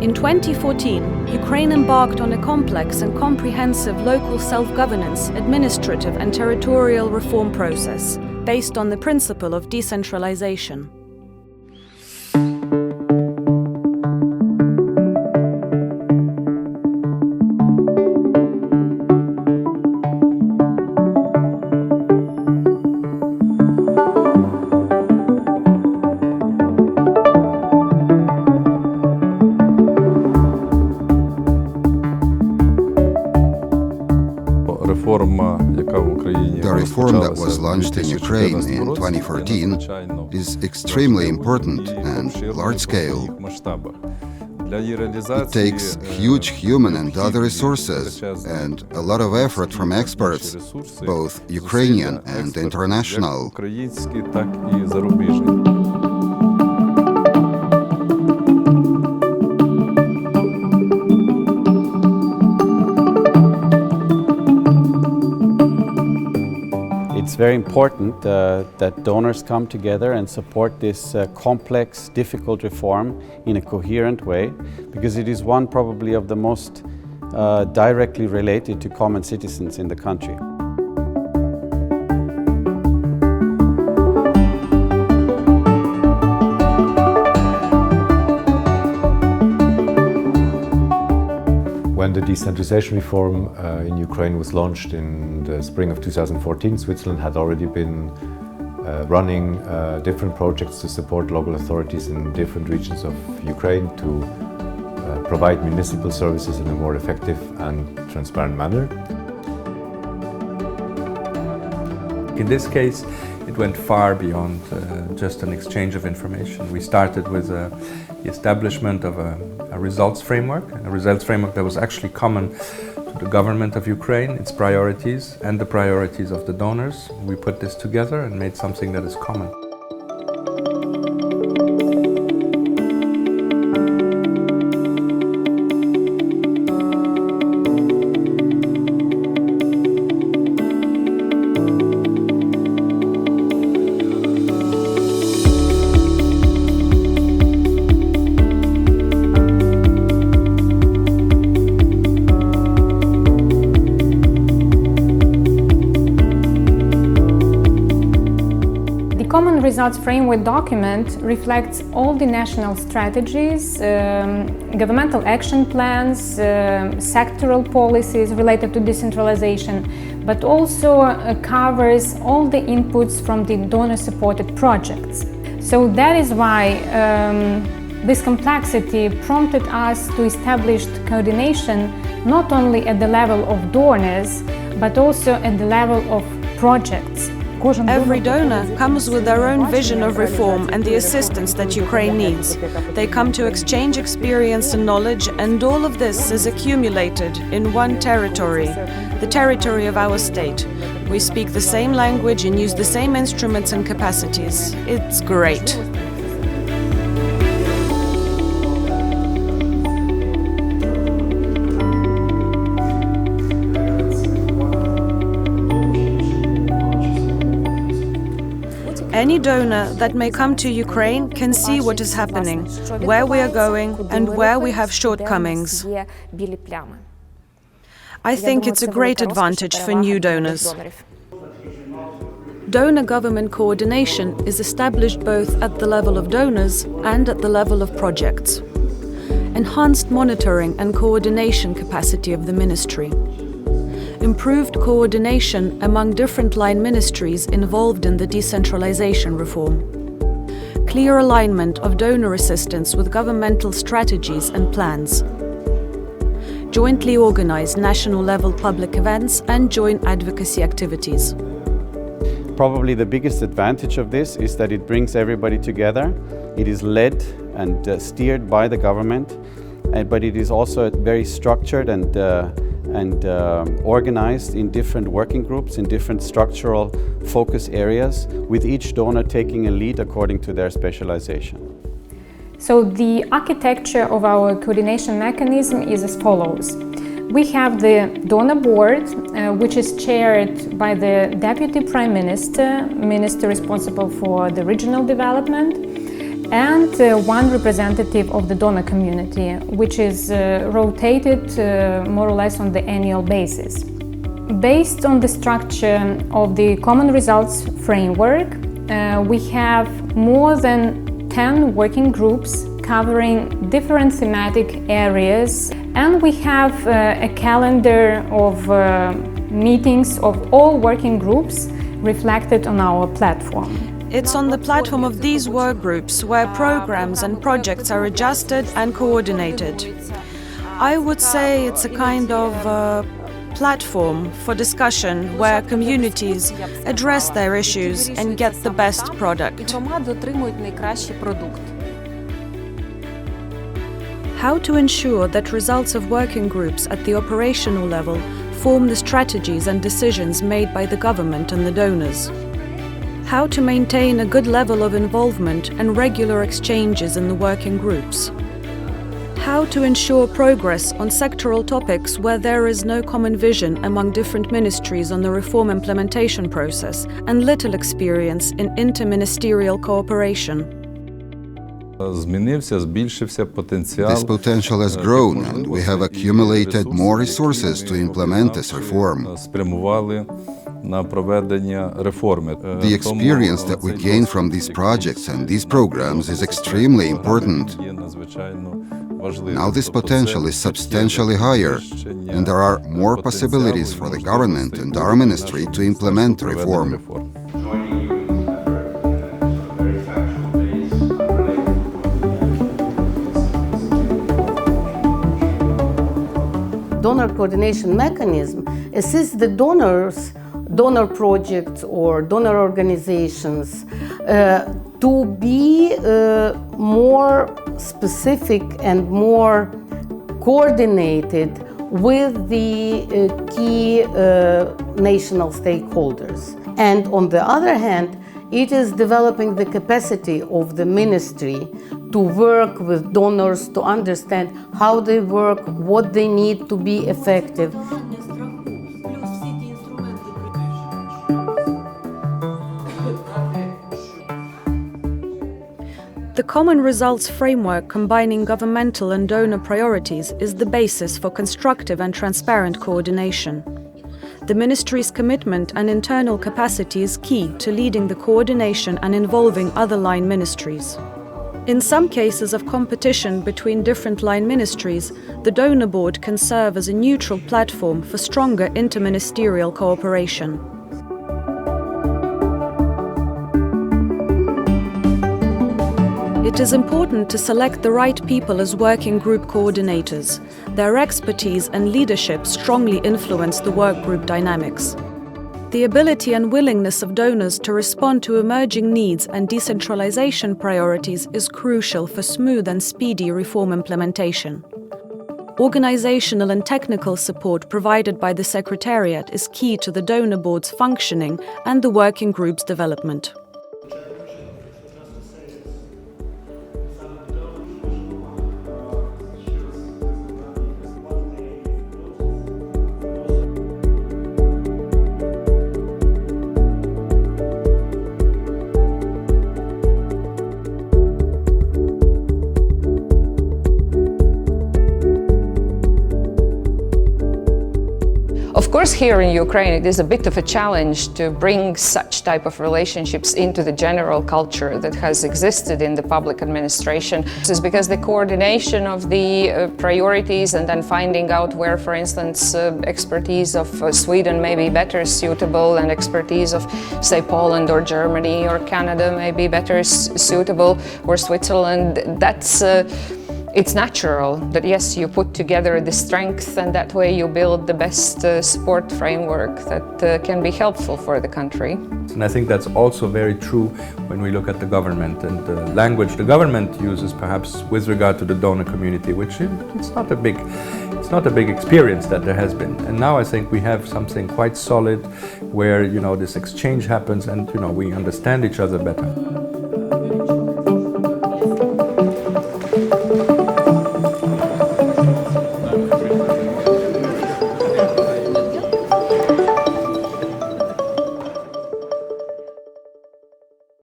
In 2014, Ukraine embarked on a complex and comprehensive local self-governance, administrative and territorial reform process based on the principle of decentralization. The reform that was launched in Ukraine in 2014 is extremely important and large-scale. It takes huge human and other resources and a lot of effort from experts, both Ukrainian and international. It's very important that donors come together and support this complex, difficult reform in a coherent way, because it is one probably of the most directly related to common citizens in the country. When the decentralization reform in Ukraine was launched in the spring of 2014, Switzerland had already been running different projects to support local authorities in different regions of Ukraine to provide municipal services in a more effective and transparent manner. In this case, it went far beyond just an exchange of information. We started with the establishment of a results framework that was actually common to the government of Ukraine, its priorities and the priorities of the donors. We put this together and made something that is common. The Common Results Framework document reflects all the national strategies, governmental action plans, sectoral policies related to decentralization, but also covers all the inputs from the donor-supported projects. So that is why this complexity prompted us to establish coordination not only at the level of donors, but also at the level of projects. Every donor comes with their own vision of reform and the assistance that Ukraine needs. They come to exchange experience and knowledge, and all of this is accumulated in one territory, the territory of our state. We speak the same language and use the same instruments and capacities. It's great. Any donor that may come to Ukraine can see what is happening, where we are going, and where we have shortcomings. I think it's a great advantage for new donors. Donor-government coordination is established both at the level of donors and at the level of projects. Enhanced monitoring and coordination capacity of the ministry. Improved coordination among different line ministries involved in the decentralization reform. Clear alignment of donor assistance with governmental strategies and plans. Jointly organized national-level public events and joint advocacy activities. Probably the biggest advantage of this is that it brings everybody together. It is led and steered by the government, but it is also very structured and organized in different working groups, in different structural focus areas, with each donor taking a lead according to their specialization. So the architecture of our coordination mechanism is as follows. We have the donor board, which is chaired by the Deputy Prime Minister, Minister responsible for the regional development, and one representative of the donor community, which is rotated more or less on the annual basis. Based on the structure of the Common Results Framework, we have more than 10 working groups covering different thematic areas, and we have a calendar of meetings of all working groups reflected on our platform. It's on the platform of these work groups where programs and projects are adjusted and coordinated. I would say it's a kind of platform for discussion where communities address their issues and get the best product. How to ensure that results of working groups at the operational level form the strategies and decisions made by the government and the donors. How to maintain a good level of involvement and regular exchanges in the working groups. How to ensure progress on sectoral topics where there is no common vision among different ministries on the reform implementation process and little experience in interministerial cooperation. This potential has grown, and we have accumulated more resources to implement this reform. The experience that we gain from these projects and these programs is extremely important. Now this potential is substantially higher, and there are more possibilities for the government and our ministry to implement reform. Donor coordination mechanism assists the donors, donor projects or donor organizations to be more specific and more coordinated with the key national stakeholders. And on the other hand, it is developing the capacity of the ministry to work with donors, to understand how they work, what they need to be effective. The Common Results Framework combining governmental and donor priorities is the basis for constructive and transparent coordination. The Ministry's commitment and internal capacity is key to leading the coordination and involving other line ministries. In some cases of competition between different line ministries, the donor board can serve as a neutral platform for stronger interministerial cooperation. It is important to select the right people as working group coordinators. Their expertise and leadership strongly influence the work group dynamics. The ability and willingness of donors to respond to emerging needs and decentralization priorities is crucial for smooth and speedy reform implementation. Organizational and technical support provided by the Secretariat is key to the donor board's functioning and the working group's development. Of course, here in Ukraine, it is a bit of a challenge to bring such type of relationships into the general culture that has existed in the public administration. This is because the coordination of the priorities and then finding out where, for instance, expertise of Sweden may be better suitable and expertise of, say, Poland or Germany or Canada may be better suitable, or Switzerland, it's natural that, yes, you put together the strength and that way you build the best support framework that can be helpful for the country. And I think that's also very true when we look at the government and the language the government uses, perhaps with regard to the donor community, which it's not a big experience that there has been. And now I think we have something quite solid where, this exchange happens and, we understand each other better.